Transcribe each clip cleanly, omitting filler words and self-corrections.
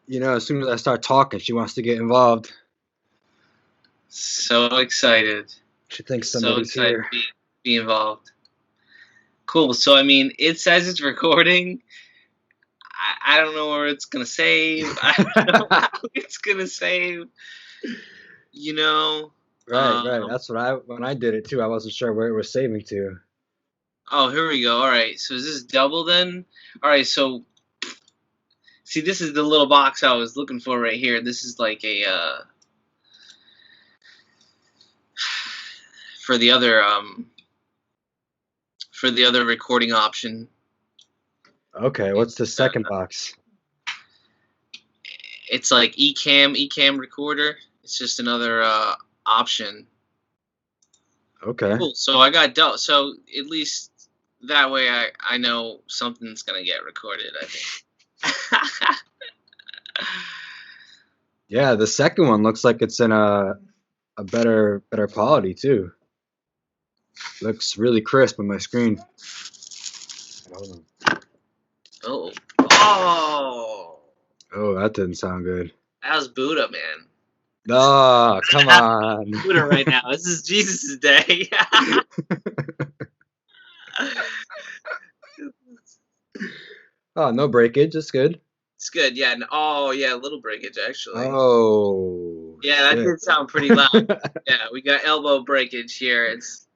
Yeah, as soon as I start talking, she wants to get involved. So excited. She thinks somebody's here. To be involved. Cool. So, I mean, it says it's recording. I don't know where it's going to save. I don't know how it's going to save. Right. That's what when I did it, too, I wasn't sure where it was saving to. Oh, here we go. All right. So, is this double then? All right. So, see, this is the little box I was looking for right here. This is like a... for the other recording option. Okay, what's the second box? It's like eCam recorder. It's just another option. Okay. Cool. So I got so at least that way I know something's gonna get recorded, I think. Yeah, the second one looks like it's in a better quality too. Looks really crisp on my screen. Hold on. Oh, that didn't sound good. That was Buddha, man. Oh, come on. Buddha right now. This is Jesus' day. Oh, no breakage. It's good. It's good, yeah. Oh, yeah, a little breakage, actually. Oh. Yeah, that did sound pretty loud. Yeah, we got elbow breakage here. It's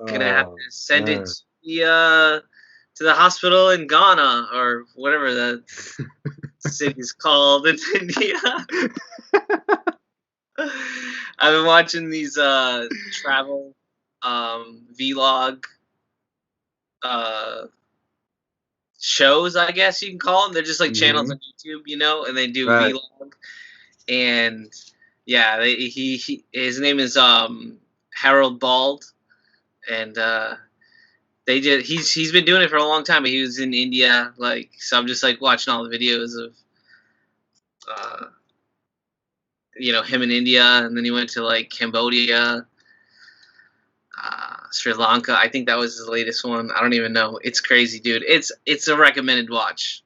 gonna have to send it to the hospital in Ghana or whatever the city's called in India. I've been watching these travel vlog shows, I guess you can call them. They're just like channels on YouTube, and they do vlog. And yeah, his name is Harold Bald, and he's been doing it for a long time. But he was in India, so I'm just watching all the videos of him in India, and then he went to Cambodia, Sri Lanka. I think that was his latest one. I don't even know. It's crazy, dude. It's a recommended watch.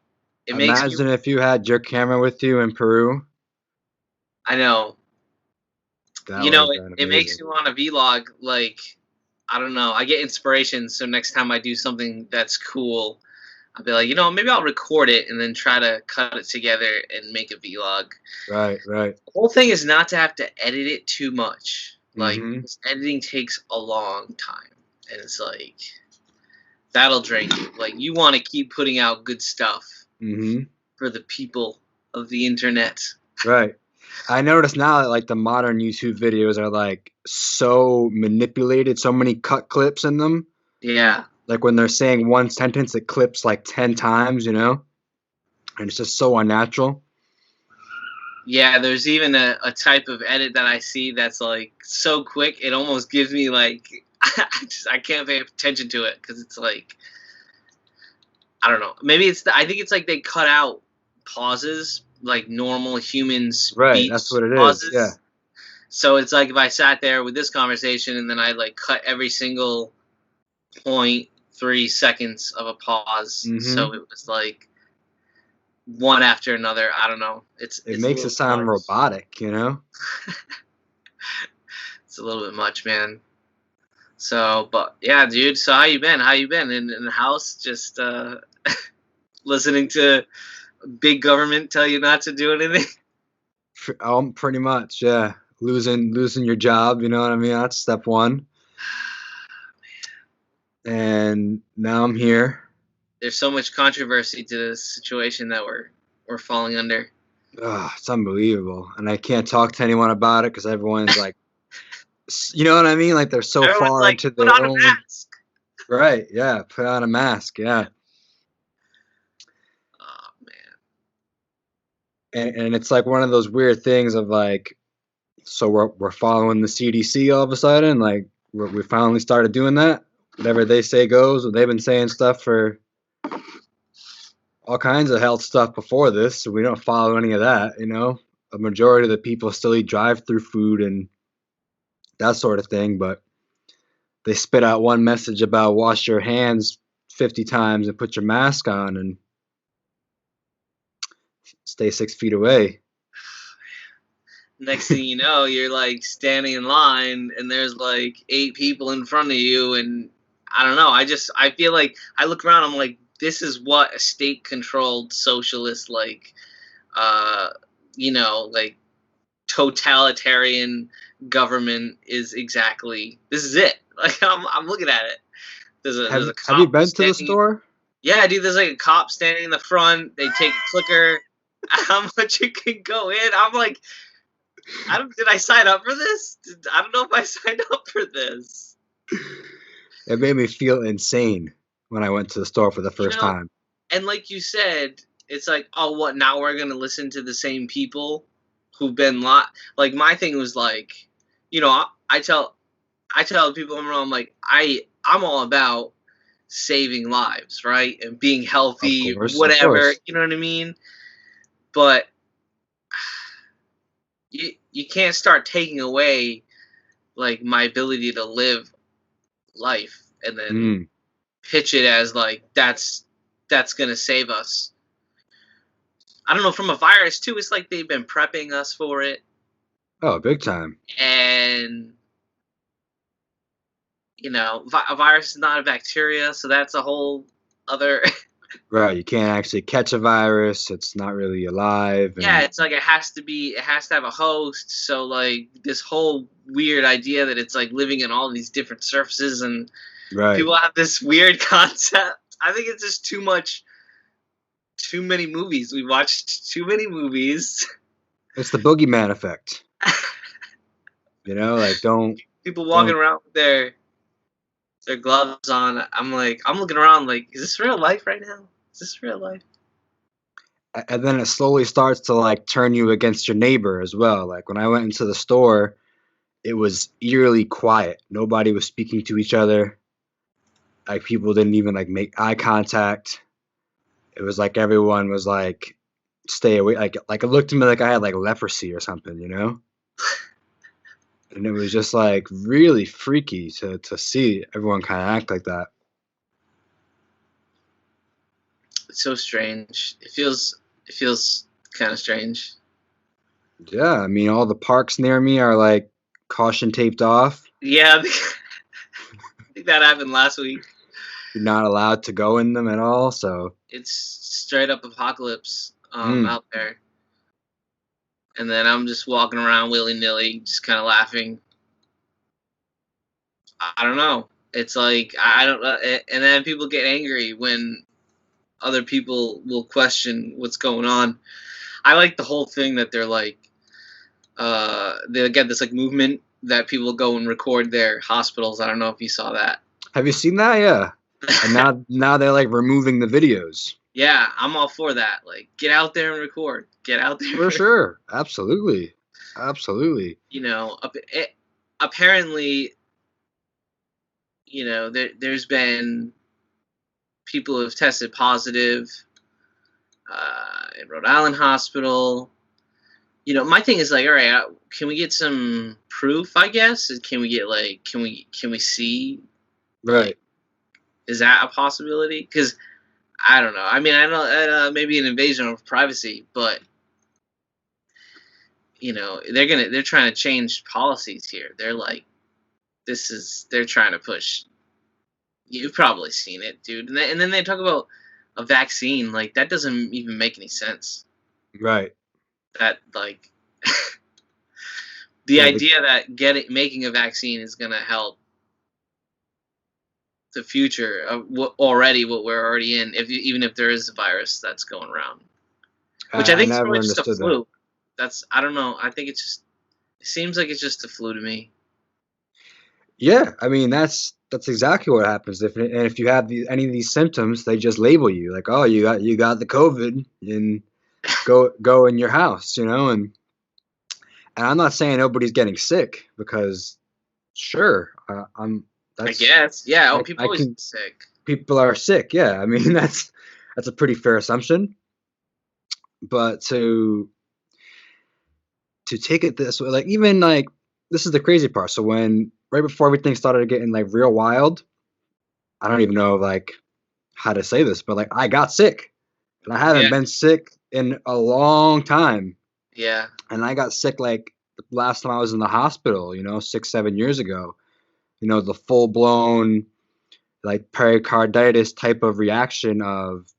Imagine if you had your camera with you in Peru. I know. It makes me want to vlog. I don't know. I get inspiration, so next time I do something that's cool, I'll be like, maybe I'll record it and then try to cut it together and make a vlog. Right. The whole thing is not to have to edit it too much. This editing takes a long time, and it's that'll drain you. You want to keep putting out good stuff for the people of the internet. Right. I notice now that the modern YouTube videos are so manipulated, so many cut clips in them. Yeah. When they're saying one sentence, it clips 10 times, and it's just so unnatural. Yeah, there's even a type of edit that I see that's so quick, it almost gives me I can't pay attention to it because it's I don't know. Maybe I think it's they cut out pauses normal humans. Right, that's what it pauses. Is. Yeah. So it's if I sat there with this conversation and then I cut every single 0.3 seconds of a pause, so it was one after another. I don't know. It makes it sound robotic, It's a little bit much, man. So, but yeah, dude. So how you been? How you been in the house? Just listening to big government tell you not to do anything. Pretty much, yeah. Losing your job, you know what I mean? That's step one. And now I'm here. There's so much controversy to this situation that we're falling under. It's unbelievable, and I can't talk to anyone about it because everyone's like, you know what I mean? Like they're so Everyone's far like, into put their on a own. mask. Right? Yeah. Put on a mask. Yeah. Oh man. And it's like one of those weird things of like, so we're following the CDC all of a sudden, like we finally started doing that. Whatever they say goes. They've been saying stuff for all kinds of health stuff before this, so we don't follow any of that. You know, a majority of the people still eat drive-through food and that sort of thing, but they spit out one message about wash your hands 50 times and put your mask on and stay 6 feet away. Next thing you know, you're like standing in line and there's like 8 people in front of you, and I don't know. I feel like I look around, I'm like, this is what a state controlled socialist like like totalitarian government is exactly. This is it. Like I'm looking at it. There's a Have you cop been to the standing. store? Yeah, dude. There's like a cop standing in the front. They take a clicker. How much you can go in? I'm like, did I sign up for this? I don't know if I signed up for this. It made me feel insane when I went to the store for the You first know, time. and like you said, it's like, oh, what? Now we're gonna listen to the same people who've been like my thing was like, I tell people I'm like I'm all about saving lives, right, and being Of healthy, course, of whatever. course. You know what I mean? But you can't start taking away like my ability to live life and then Mm. pitch it as like that's gonna save us. I don't know, from a virus too. It's like they've been prepping us for it, Oh, big time. and a virus is not a bacteria, so that's a whole other. Right, you can't actually catch a virus. It's not really alive, Yeah, and it's like it has to have a host. So like this whole weird idea that it's like living in all these different surfaces, and right, people have this weird concept. I think it's just too many movies. We watched too many movies. it's the boogeyman effect. You know, like People walking don't. around with their gloves on. I'm like, I'm looking around like, is this real life right now? Is this real life? And then it slowly starts to like turn you against your neighbor as well. Like when I went into the store, it was eerily quiet. Nobody was speaking to each other. Like people didn't even like make eye contact. It was like everyone was like stay away. Like it looked to me like I had like leprosy or something, you know? And it was just like really freaky to see everyone kind of act like that. It's so strange. It feels kind of strange. Yeah, I mean all the parks near me are like caution taped off. Yeah, I think that happened last week. You're not allowed to go in them at all. So, It's straight up apocalypse mm, out there. And then I'm just walking around willy nilly, just kind of laughing. I don't know. It's like I don't know. And then people get angry when other people will question what's going on. I like the whole thing that they're like, they get this like movement that people go and record their hospitals. I don't know if you saw that. have you seen that? Yeah. And now they're like removing the videos. Yeah, I'm all for that. Like, get out there and record. Get out there. For sure. Absolutely. Absolutely. Apparently, there's been people who have tested positive in Rhode Island hospital. My thing is like, all right, can we get some proof? I guess can we get like, can we see, Right. like, is that a possibility? Because I don't know. I mean, I know maybe an invasion of privacy, but they're trying to change policies here. They're like they're trying to push. You've probably seen it, dude. And then they talk about a vaccine. Like, that doesn't even make any sense. Right. That, like, the Yeah, idea that making a vaccine is gonna help the future of what we're already in, even if there is a virus that's going around, which I I think is never probably just a understood that. flu. I don't know. I think it seems like it's just a flu to me. Yeah, I mean that's exactly what happens. If you have any of these symptoms, they just label you like, oh, you got the COVID, and go in your house, and I'm not saying nobody's getting sick because sure, I'm I that's guess. Yeah. Oh, I people always can get sick. people are sick. Yeah, I mean that's a pretty fair assumption, but to take it this way, like even like this is the crazy part. So when right before everything started getting like real wild, I don't even know like how to say this, but like I got sick, and I haven't Yeah. been sick in a long time, Yeah. and I got sick like the last time I was in the hospital, 6, 7 years ago. The full blown like pericarditis type of reaction of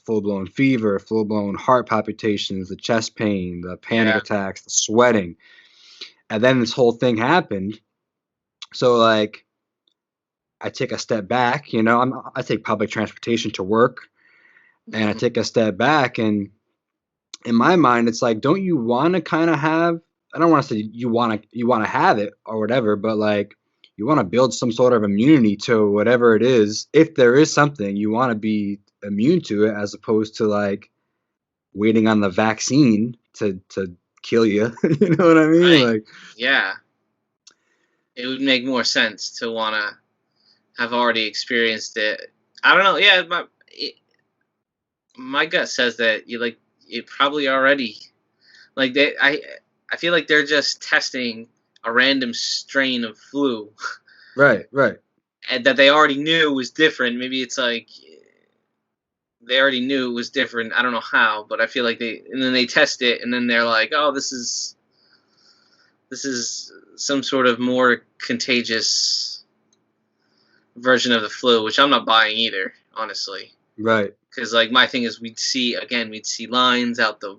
full blown fever, full blown heart palpitations, the chest pain, the panic Yeah. attacks, the sweating, and then this whole thing happened. So like I take a step back, I take public transportation to work, and I Hmm. take a step back, and in my mind, it's like, don't you want to kind of have? I don't want to say you want to have it or whatever, but like you want to build some sort of immunity to whatever it is. If there is something, you want to be immune to it, as opposed to like waiting on the vaccine to kill you. You know what I mean? Right. Like, Yeah. It would make more sense to want to have already experienced it. I don't know. Yeah. My gut says that you like it probably already. Like I feel like they're just testing a random strain of flu right, right, and that they already knew was different. Maybe it's like they already knew it was different. I don't know how, but I feel like and then they test it and then they're like, "Oh, this is some sort of more contagious version of the flu," which I'm not buying either, honestly. right. Cuz like my thing is we'd see lines out the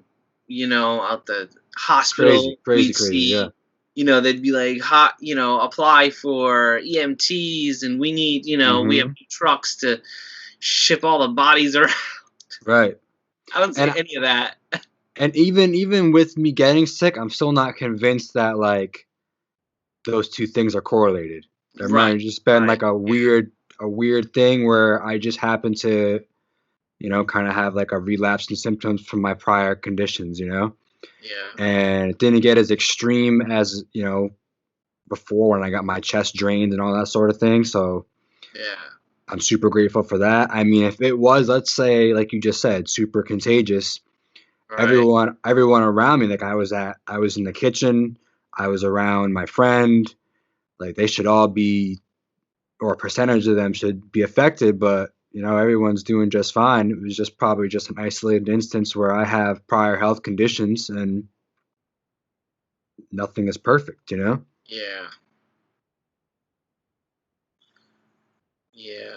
hospital. Crazy, crazy, We'd crazy. Yeah. see, they'd be like, hot, apply for EMTs, and we need, we have Mm-hmm. trucks to ship all the bodies around. Right. I don't see And any of that. even with me getting sick, I'm still not convinced that like those two things are correlated. There might Right, have just been right, like a weird thing where I just happened to, kind of have like a relapse in symptoms from my prior conditions. yeah, And it didn't get as extreme as, before when I got my chest drained and all that sort of thing. So yeah, I'm super grateful for that. I mean, if it was, let's say, like you just said, super contagious, right, everyone around me, like I was in the kitchen, I was around my friend, like they should all be, or a percentage of them should be affected, but everyone's doing just fine. It was just probably just an isolated instance where I have prior health conditions and nothing is perfect. yeah, yeah,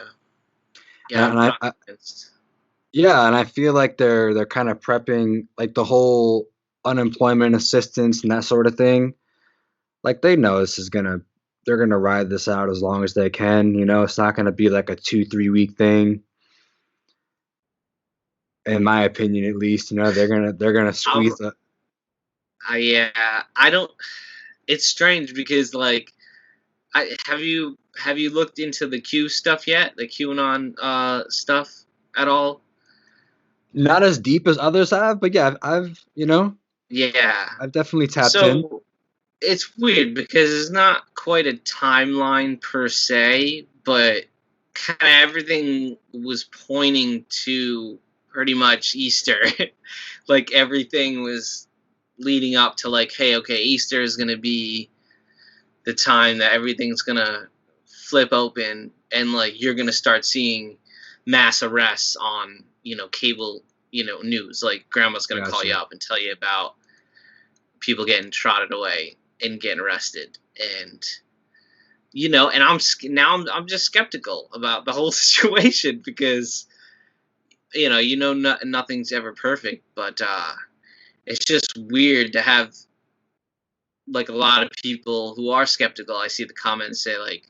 yeah. I'm And not I convinced. yeah, and I feel like they're kind of prepping like the whole unemployment assistance and that sort of thing. Like they know they're gonna ride this out as long as they can. It's not gonna be like a 2, 3 week thing, in my opinion, at least. They're gonna I'm, squeeze the. yeah, I don't. It's strange because like, have you looked into the Q stuff yet? The QAnon stuff at all? Not as deep as others have, but yeah, Yeah. I've definitely tapped in. So it's weird because it's not quite a timeline per se, but kind of everything was pointing to pretty much Easter. Like everything was leading up to like, hey, okay, Easter is gonna be the time that everything's gonna flip open and like you're gonna start seeing mass arrests on cable news. Like grandma's gonna call you Gotcha. up and tell you about people getting trotted away and getting arrested. And and I'm just skeptical about the whole situation because nothing's ever perfect, but it's just weird to have like a lot of people who are skeptical. I see the comments say like,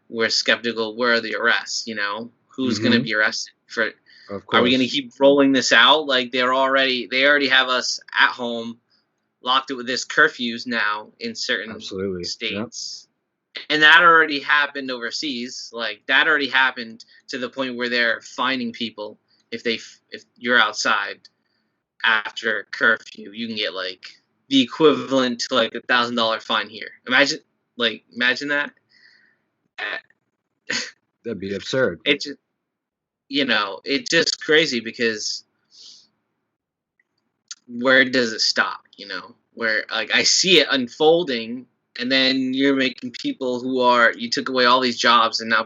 "We're skeptical. Where are the arrests? Who's going to Mm-hmm. be arrested for? Of Are we going to course. keep rolling this out? Like they already have us at home, locked it with this curfews now in certain Absolutely. Yep. states." And that already happened overseas. Like that already happened to the point where they're fining people if you're outside after curfew. You can get like the equivalent to like $1,000 fine here. Imagine that. That'd be absurd. It just it's just crazy because where does it stop? Where like I see it unfolding, and then you're making people you took away all these jobs, and now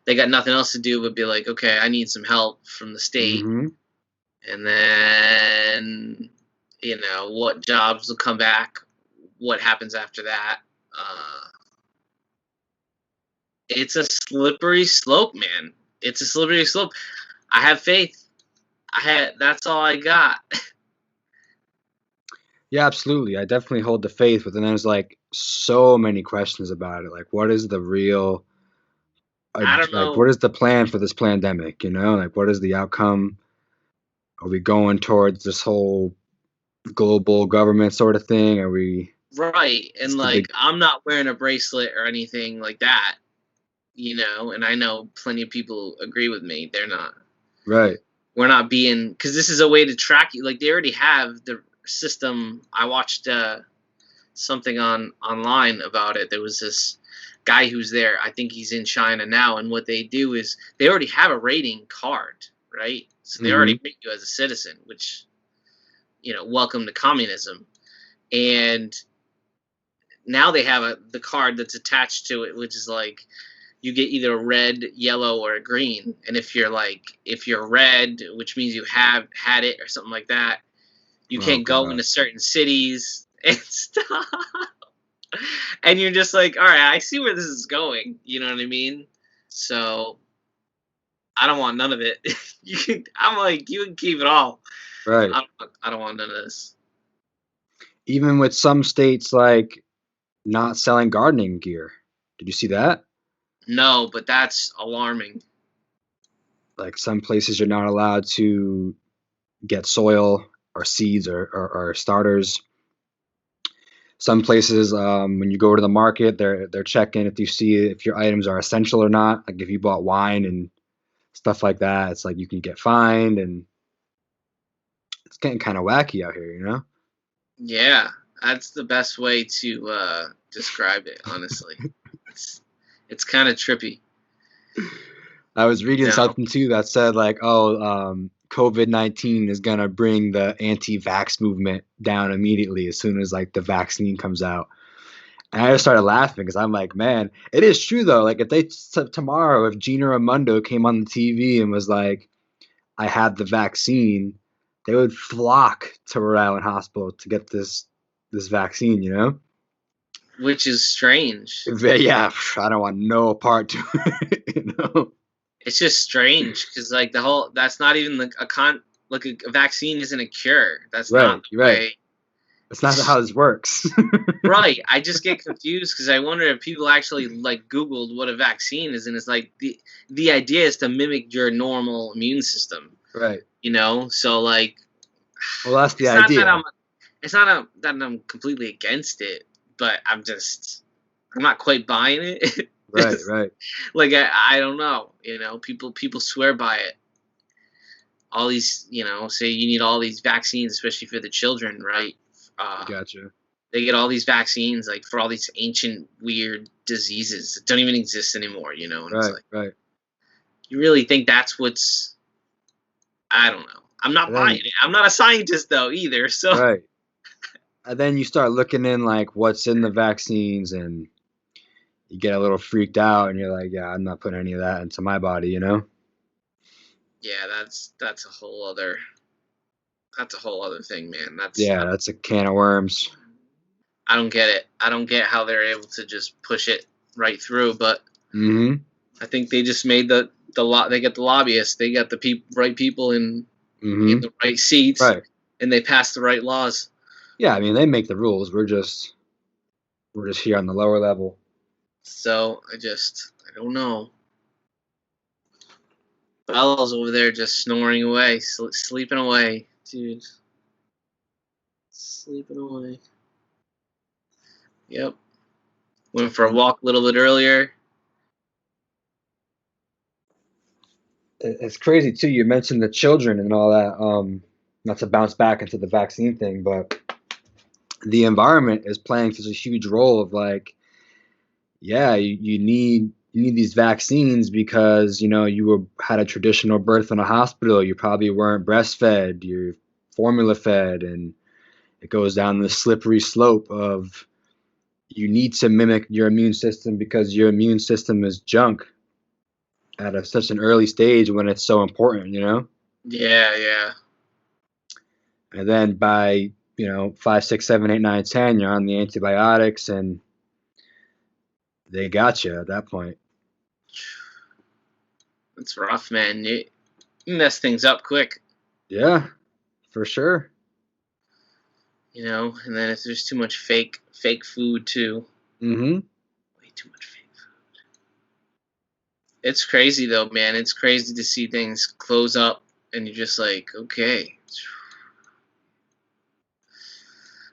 they got nothing else to do but be like, okay, I need some help from the state, Mm-hmm. and then what jobs will come back, what happens after that. It's a slippery slope, man. It's a slippery slope. I have faith. That's all I got. Yeah, absolutely. I definitely hold the faith, but then there's like so many questions about it. Like, what is the real, I don't like, know. what is the plan for this pandemic? Like, what is the outcome? Are we going towards this whole global government sort of thing? Are we, Right. it's And the big, like I'm not wearing a bracelet or anything like that, and I know plenty of people agree with me. right. We're not being, because this is a way to track you. Like they already have the system. I watched something online about it. There was this guy who's there. I think he's in China now, and what they do is they already have a rating card, right? So they Mm-hmm. already rate you as a citizen, which welcome to communism. And now they have the card that's attached to it, which is like you get either a red, yellow, or a green. And if you're red, which means you have had it or something like that, you Oh, can't go God. into certain cities and stuff. And you're just like, all right, I see where this is going. You know what I mean? So I don't want none of it. I'm like, you can keep it all. Right. I don't want none of this. Even with some states like not selling gardening gear. Did you see that? No, but that's alarming. Like some places you're not allowed to get soil or seeds or starters. Some places, when you go to the market, they're checking if you see if your items are essential or not. Like if you bought wine and stuff like that, it's like you can get fined, and it's getting kind of wacky out here. Yeah, that's the best way to describe it. Honestly, it's it's kind of trippy. I was You reading know, something too that said like, oh, COVID-19 is gonna bring the anti-vax movement down immediately as soon as like the vaccine comes out. And I just started laughing because I'm like, man, it is true though. Like if tomorrow, if Gina Raimondo came on the TV and was like, I had the vaccine, they would flock to Rhode Island Hospital to get this vaccine. which is strange. But yeah, I don't want no part to it. It's just strange because like that's not even like a vaccine isn't a cure. That's not Right, the you're right. way. That's not how this works. Right. I just get confused because I wonder if people actually like Googled what a vaccine is, and it's like the idea is to mimic your normal immune system. Right. So like Well, that's the it's not that idea. that I'm completely against it, but I'm not quite buying it. Right, right. Like I don't know. People swear by it. All these, say you need all these vaccines, especially for the children, right? Gotcha. They get all these vaccines like for all these ancient weird diseases that don't even exist anymore. And it's Right, like right. you really think that's what's? I don't know. I'm not And buying then it. I'm not a scientist though either. So right. And then you start looking in like what's in the vaccines and you get a little freaked out and you're like, yeah, I'm not putting any of that into my body. yeah, that's a whole other thing, man. Yeah, that's a can of worms. I don't get it. I don't get how they're able to just push it right through. But Mm-hmm. I think they just made they got the lobbyists, they got the right people in Mm-hmm. the right seats, Right. and they passed the right laws. Yeah, I mean they make the rules. We're just here on the lower level. So I don't know. Bella's over there just snoring away, sleeping away, dude. Sleeping away. Yep. Went for a walk a little bit earlier. It's crazy too. You mentioned the children and all that. Not to bounce back into the vaccine thing, but the environment is playing such a huge role of like, yeah, you need these vaccines because you had a traditional birth in a hospital. You probably weren't breastfed. You're formula fed, and it goes down the slippery slope of you need to mimic your immune system because your immune system is junk at such an early stage when it's so important, Yeah, yeah. And then by 5, 6, 7, 8, 9, 10, you're on the antibiotics, and they got you at that point. It's rough, man. You mess things up quick. Yeah, for sure. And then if there's too much fake food too. Mm-hmm. Way too much fake food. It's crazy though, man. It's crazy to see things close up and you're just like, okay.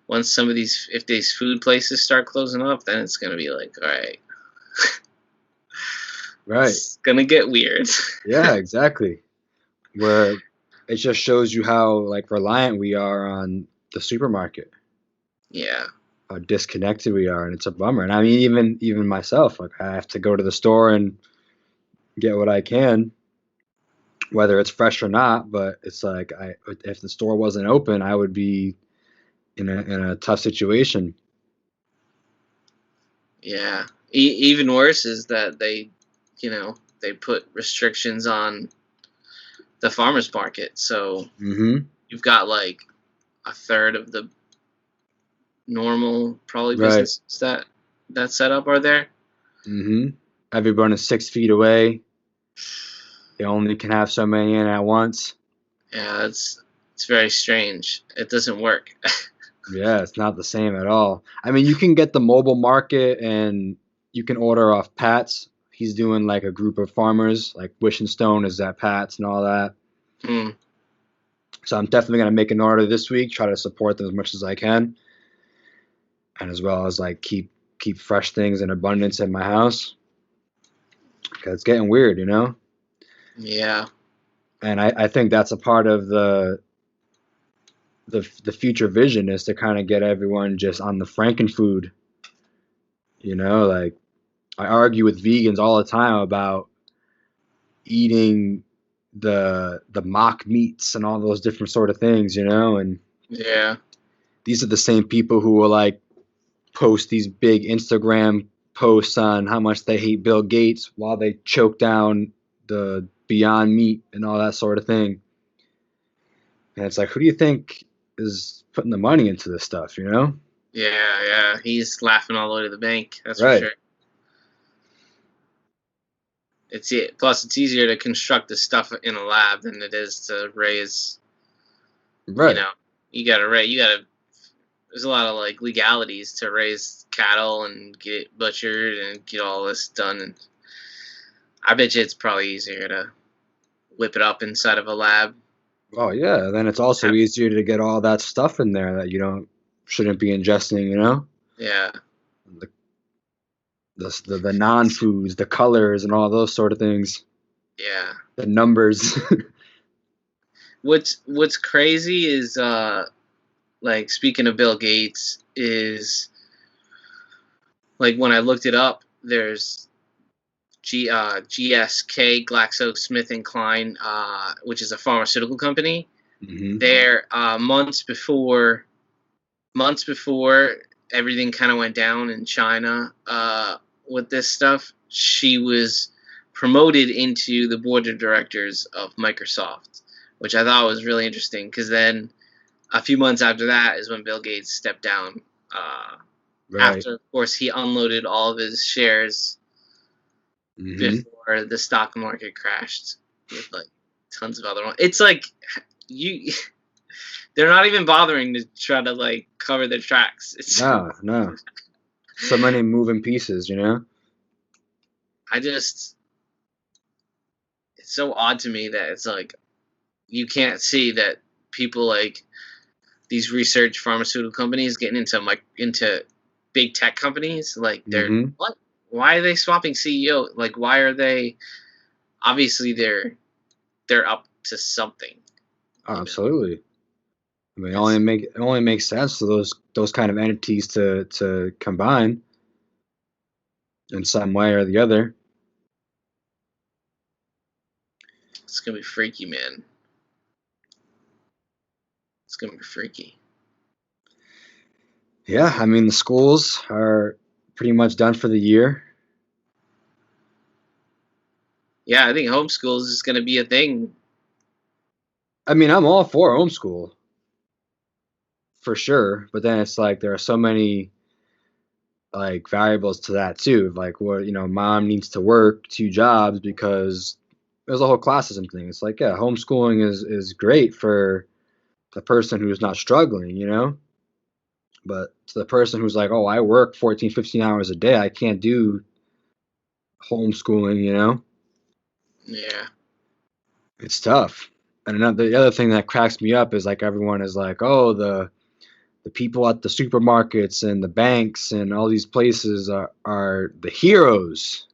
Once if these food places start closing up, then it's gonna be like, all right. Right. It's gonna get weird. Yeah, exactly. Where it just shows you how like reliant we are on the supermarket. Yeah. How disconnected we are, and it's a bummer. And I mean, even myself, like I have to go to the store and get what I can, whether it's fresh or not. But it's like if the store wasn't open, I would be in a tough situation. Yeah. Even worse is that they put restrictions on the farmers market. So Mm-hmm. you've got like a third of the normal probably Right. businesses that set up are there. Mm-hmm. Everyone is 6 feet away. They only can have so many in at once. Yeah, it's very strange. It doesn't work. Yeah, it's not the same at all. I mean, you can get the mobile market and you can order off Pat's. He's doing like a group of farmers, like Wish and Stone is at Pat's and all that. Hmm. So I'm definitely gonna make an order this week, try to support them as much as I can, and as well as like keep fresh things in abundance in my house because it's getting weird. Yeah. And I think that's a part of the future vision is to kind of get everyone just on the frankenfood. Like I argue with vegans all the time about eating the mock meats and all those different sort of things, and Yeah. these are the same people who will like post these big Instagram posts on how much they hate Bill Gates while they choke down the Beyond Meat and all that sort of thing. And it's like, who do you think is putting the money into this stuff, Yeah, yeah. He's laughing all the way to the bank. That's for Right. sure. Plus it's easier to construct the stuff in a lab than it is to raise. Right. You gotta. There's a lot of like legalities to raise cattle and get it butchered and get all this done. And I bet you it's probably easier to whip it up inside of a lab. Oh yeah, then it's also easier to get all that stuff in there that shouldn't be ingesting, Yeah. the the non-foods, the colors and all those sort of things, Yeah. the numbers. What's crazy is like speaking of Bill Gates is like when I looked it up, there's GSK GlaxoSmithKline, which is a pharmaceutical company. Mm-hmm. There months before everything kind of went down in China with this stuff, she was promoted into the board of directors of Microsoft, which I thought was really interesting because then a few months after that is when Bill Gates stepped down Right. After, of course, he unloaded all of his shares before the stock market crashed with like tons of other ones. It's like you they're not even bothering to try to like cover their tracks. It's No. So many moving pieces, you know? it's so odd to me that it's like you can't see that people like these research pharmaceutical companies getting into big tech companies, like they're what? Why are they swapping CEO? Like why are they obviously they're up to something. Oh, absolutely. I mean, it only makes sense for those kind of entities to combine in some way or the other. It's gonna be freaky, man. It's gonna be freaky. Yeah, I mean, the schools are pretty much done for the year. Yeah, I think homeschools is gonna be a thing. I mean, I'm all for homeschool for sure, but then it's like there are so many like variables to that too. Like, what, mom needs to work 2 jobs because there's a whole classism thing. It's like, yeah, homeschooling is great for the person who's not struggling, but to the person who's like, oh, I work 14, 15 hours a day, I can't do homeschooling. Yeah. It's tough. And the other thing that cracks me up is like everyone is like, oh, the people at the supermarkets and the banks and all these places are the heroes.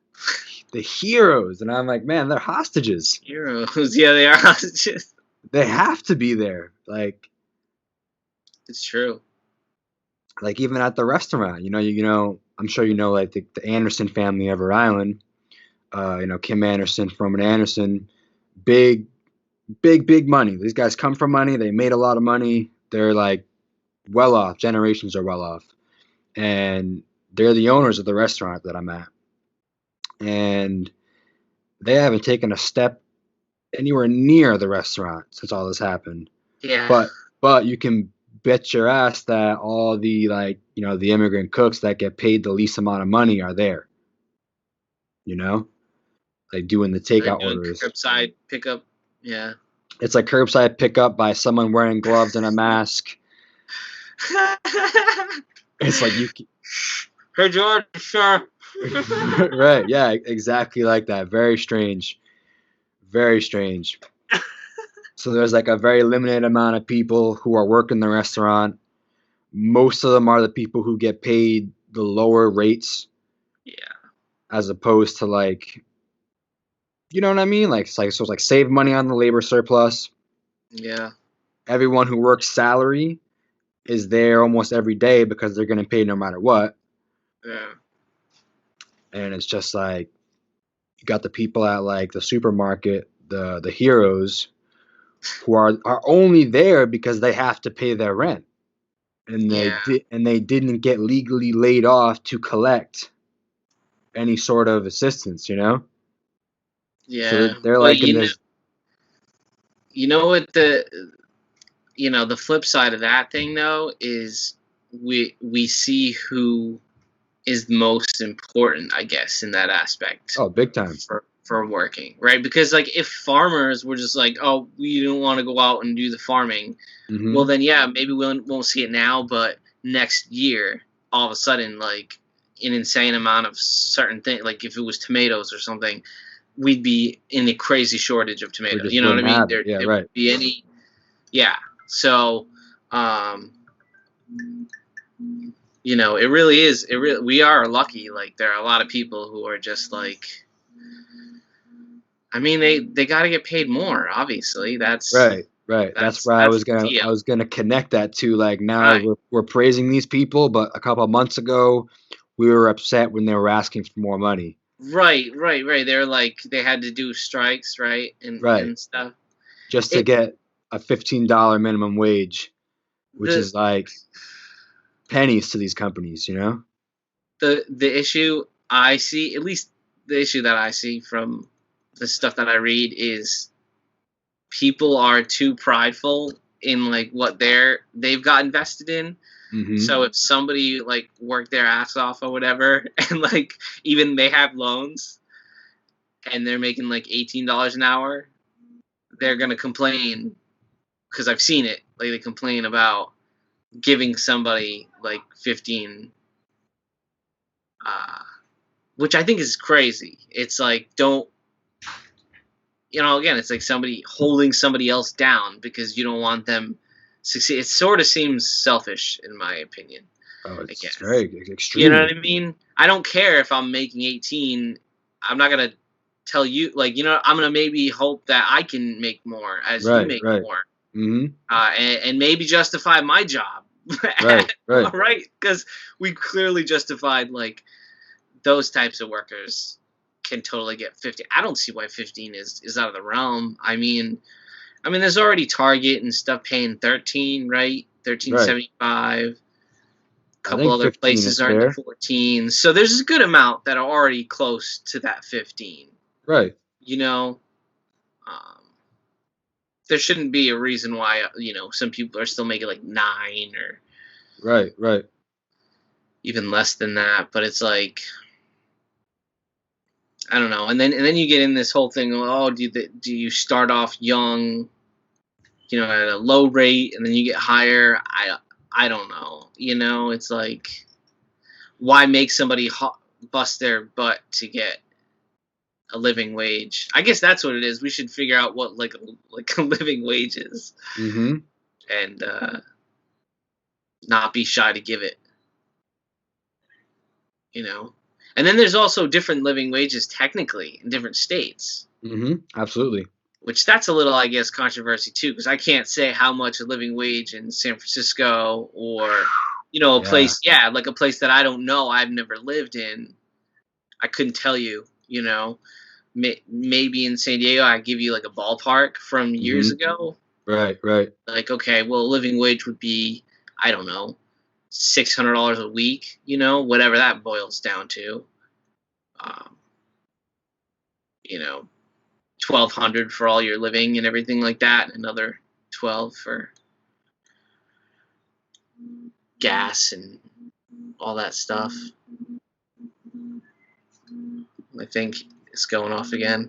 The heroes. And I'm like, man, they're hostages. Heroes. Yeah, they are hostages. They have to be there. Like It's true. like even at the restaurant, I'm sure like the Anderson family of Rhode Island, Kim Anderson, Froman Anderson, big, big, big money. These guys come from money. They made a lot of money. They're like well off. Generations are well off. And they're the owners of the restaurant that I'm at. And they haven't taken a step anywhere near the restaurant since all this happened. Yeah. But you can bet your ass that all the the immigrant cooks that get paid the least amount of money are there. Like doing the They're takeout doing orders. curbside pickup. Yeah. It's like curbside pickup by someone wearing gloves and a mask. It's like you. Hey George, sure. Right? Yeah, exactly like that. Very strange. Very strange. So there's like a very limited amount of people who are working the restaurant. Most of them are the people who get paid the lower rates. Yeah. As opposed to like, you know what I mean? Like it's like save money on the labor surplus. Yeah. Everyone who works salary is there almost every day because they're getting paid no matter what. Yeah. And it's just like you got the people at like the supermarket, the heroes, who are only there because they have to pay their rent. And they didn't get legally laid off to collect any sort of assistance, Yeah. So they're But like in this. You know what the flip side of that thing though is we see who is most important, I guess, in that aspect. Oh, big time. For working, right? Because like if farmers were just like, oh, we don't want to go out and do the farming, well then yeah, maybe we won't see it now, but next year, all of a sudden, like an insane amount of certain things, like if it was tomatoes or something, we'd be in a crazy shortage of tomatoes. You know what I mean? There right. wouldn't be any. Yeah. So, it really is. We are lucky. Like there are a lot of people who are just like. I mean, they got to get paid more. Obviously, that's right. That's where I was gonna connect that to. Like now we're praising these people, but a couple of months ago we were upset when they were asking for more money. Right. They're like they had to do strikes, right, and stuff, just to get a $15 minimum wage, which is like pennies to these companies, The issue I see, at least the issue that I see from the stuff that I read, is people are too prideful in like what they've got invested in, Mm-hmm. So if somebody like worked their ass off or whatever, and like even they have loans and they're making like $18 an hour, they're gonna complain because I've seen it. Like they complain about giving somebody like 15, which I think is crazy. It's like don't again, it's like somebody holding somebody else down because you don't want them succeed. It sort of seems selfish, in my opinion. Oh, I it's guess. very You know extremely. what I mean? I don't care if I'm making 18. I'm not gonna tell you like I'm gonna maybe hope that I can make more as you Right, make right. more, Mm-hmm. and maybe justify my job, Right, right, right? Because we clearly justified like those types of workers can totally get 50. I don't see why 15 is out of the realm. I mean, there's already Target and stuff paying 13, right? right. 13.75. A I couple think other 15 places is are in the fair. 14. So there's a good amount that are already close to that 15. Right. You know, um, there shouldn't be a reason why some people are still making like 9 or Right, right. even less than that. But it's like I don't know. And then you get in this whole thing. Oh, do you start off young, at a low rate, and then you get higher? I don't know. It's like why make somebody bust their butt to get a living wage? I guess that's what it is. We should figure out what like a living wage is, Mm-hmm. and not be shy to give it. You know. And then there's also different living wages technically in different states. Mm-hmm. Absolutely. Which that's a little, I guess, controversy too, because I can't say how much a living wage in San Francisco or, a Yeah. place, like a place that I don't know, I've never lived in. I couldn't tell you, maybe in San Diego, I give you like a ballpark from years Mm-hmm. ago. Right, right. Like, okay, well, a living wage would be, I don't know, $600 a week, whatever that boils down to. Um, you know, 1,200 for all your living and everything like that, and another 12 for gas and all that stuff. I think it's going off again.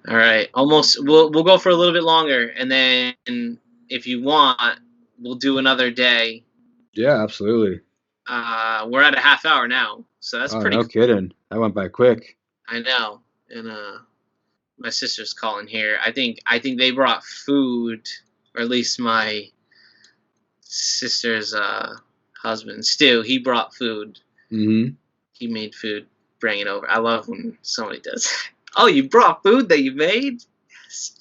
All right, almost. We'll go for a little bit longer, and then if you want, we'll do another day. Yeah, absolutely. We're at a half hour now, so that's Oh, pretty no cool. kidding. That went by quick. I know, and my sister's calling here. I think they brought food, or at least my sister's husband, Stu. He brought food. Mm-hmm. He made food, bring it over. I love when somebody does that. Oh, you brought food that you made? Yes,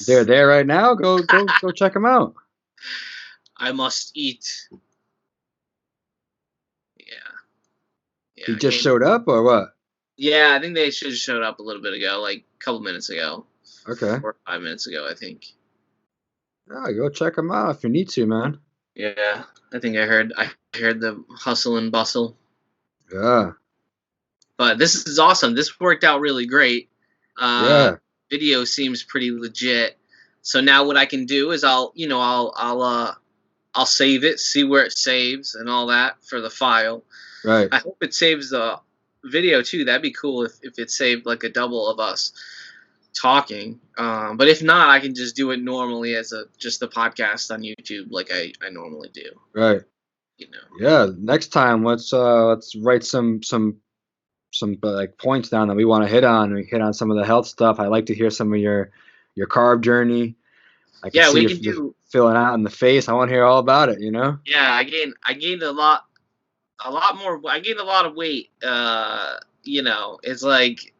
They're yes. there right now. Go check them out. I must eat. Yeah, He yeah. I just came. showed up or what? Yeah, I think they should have showed up a little bit ago, like a couple minutes ago, Okay. 4 or 5 minutes ago, I think. Yeah, go check them out if you need to, man. Yeah, I think I heard the hustle and bustle. Yeah. But this is awesome. This worked out really great. Uh, Yeah. Video seems pretty legit. So now what I can do is I'll save it, see where it saves and all that for the file. Right. I hope it saves the video too. That'd be cool if it saved like a double of us talking. But if not, I can just do it normally as just the podcast on YouTube like I normally do. Right. You know. Yeah. Next time, let's write some like points down that we want to hit on. We hit on some of the health stuff. I like to hear some of your carb journey. I can Yeah, see we you can do. filling out in the face. I want to hear all about it. You know. Yeah, I gained a lot more. I gained a lot of weight. It's like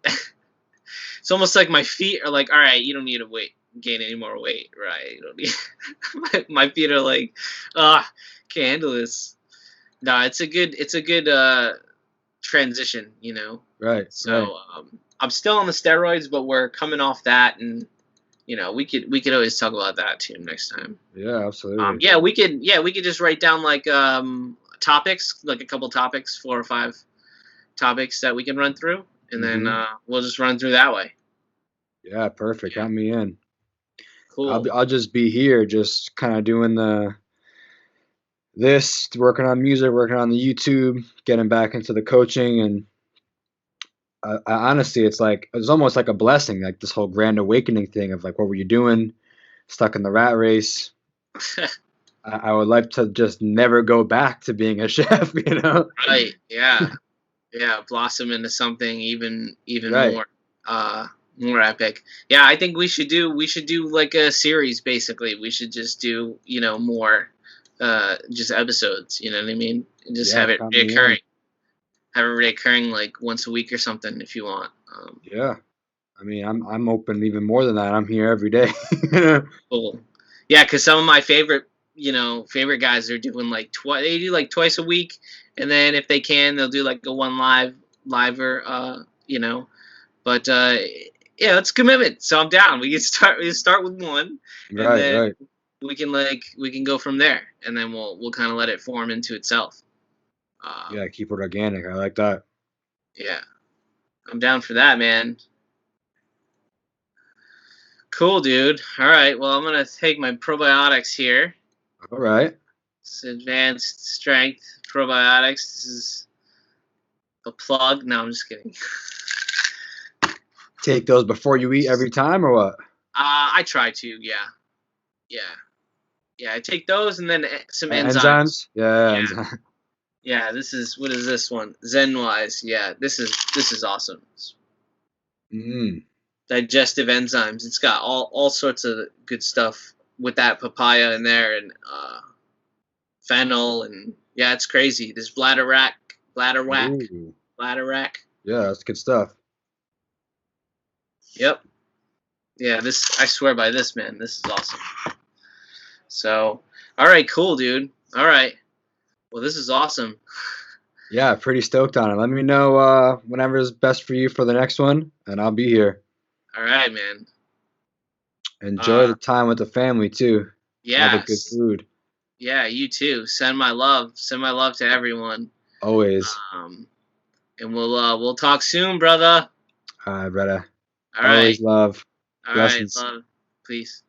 it's almost like my feet are like, all right, you don't need to gain any more weight, right? You don't need. my feet are like, can't handle this. No, it's a good transition, Right. Right. So I'm still on the steroids, but we're coming off that, and we could always talk about that too next time. Yeah. Absolutely. Yeah, we could just write down like topics, like a couple topics, 4 or 5 topics that we can run through, and then Mm-hmm. we'll just run through that way. Yeah. Perfect. Yeah, Count me in. Cool. I'll just be here, just kind of doing this, working on music, working on the YouTube, getting back into the coaching, and I honestly, it's almost like a blessing, like this whole grand awakening thing of like, what were you doing? Stuck in the rat race. I would like to just never go back to being a chef, you know? Right. Yeah. Yeah. Blossom into something even Right. more epic. Yeah, I think we should do like a series basically. We should just do, more just episodes, you know what I mean? And just Yeah, have it count me in. reoccurring. Have it reoccurring like once a week or something if you want. Yeah. I mean, I'm open even more than that. I'm here every day. Cool. Yeah, because some of my favorite guys are doing like they do like twice a week, and then if they can, they'll do like a one liver, But yeah, it's commitment. So I'm down. We can start with one, and Right, then right. we can go from there, and then we'll kind of let it form into itself. Yeah, Um, keep it organic. I like that. yeah, I'm down for that, man. Cool, dude. All right. Well, I'm gonna take my probiotics here. All right. It's advanced strength probiotics. This is a plug. No, I'm just kidding. Take those before you eat every time, or what? I try to. Yeah, yeah, yeah. I take those and then some enzymes. Enzymes? Yeah, Yeah, enzymes. yeah. What is this one? Zenwise. Yeah, this is awesome. Mm. Digestive enzymes. It's got all sorts of good stuff with that papaya in there and fennel and yeah, it's crazy. This Ooh. bladder rack. Yeah, that's good stuff. Yep. Yeah, I swear by this, man. This is awesome. So, all right, cool, dude. All right. Well, this is awesome. Yeah, pretty stoked on it. Let me know whenever is best for you for the next one, and I'll be here. All right, man. Enjoy Uh, the time with the family too. All the yeah, good food. yeah. You too. Send my love. Send my love to everyone. Always. Um, and we'll talk soon, brother. All right, brother. All right. Always love. All right. Blessings. Love. Peace.